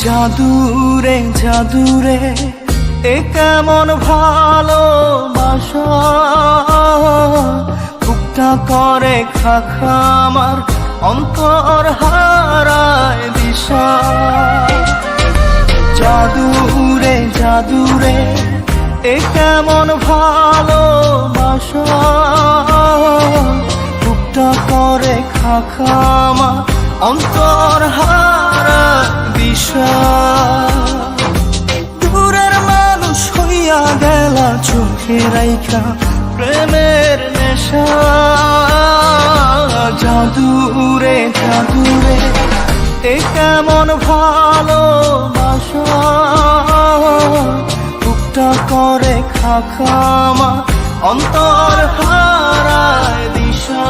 জাদুরে জাদুরে এ কেমন ভালোবাসা, বুকটা করে খাখা আমার অন্তর হারায় দিশা। জাদুরে জাদুরে এ কেমন ভালোবাসা, বুকটা করে খাখা আমার অন্তর হারায় দিশা। দূরের মানুষ হইয়া গেলা চোখে রাইখা প্রেমের নেশা। জাদুরে জাদুরে এ কেমন ভালোবাসা, বুকটা করে খাখা আমার অন্তর হারায় দিশা।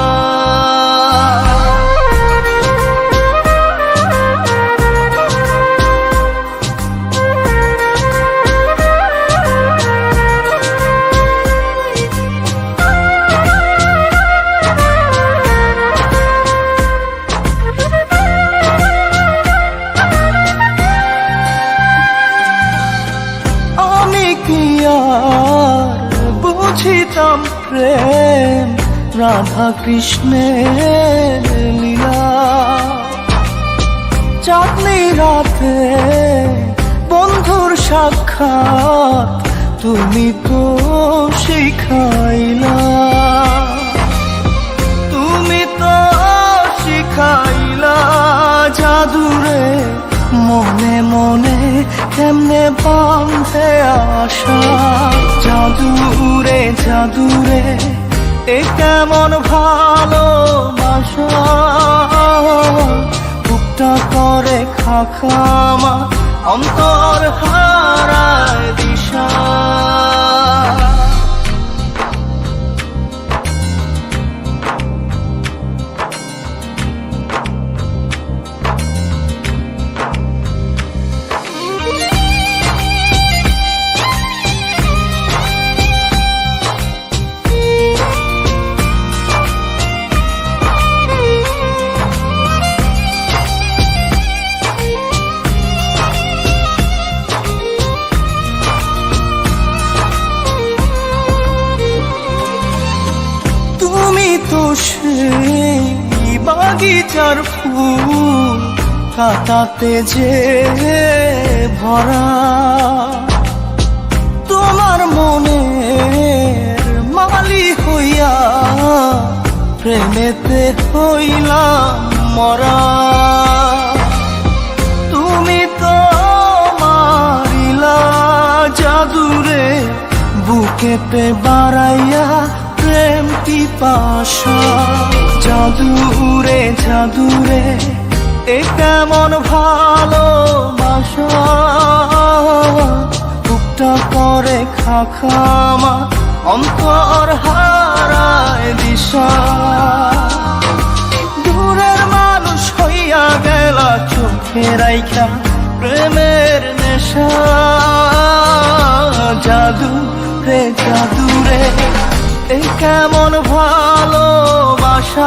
বুঝিতাম প্রেম রাধা কৃষ্ণের লীলা, চাঁদনি রাতে বন্ধুর সাক্ষাৎ তুমি তো শিখাইলা, তুমি তো শিখাইলা। জাদুরে মনে মনে কেমনে বাঁধে আশা। জাদুরে জাদুরে এ কেমন ভালোবাসা, বুকটা করে খাখা আমার অন্তর হারায় দিশা। তুমি তো সেই বাগিচার ফুল, কাটাতে যে ভরা। তোমার মনের মালি হইয়া প্রেমেতে হইলাম মরা। তুমি তো মারিলা জাদুরে বুকেতে বাড়াইয়া প্রেম পিপাসা। জাদুরে জাদুরে এ কেমন ভালোবাসা, বুকটা করে খাখা আমার অন্তর হারায় দিশা। দূরের মানুষ হইয়া গেলা চোখে রাইখা প্রেমের নেশা। জাদুরে জাদুরে এ কেমন ভালোবাসা।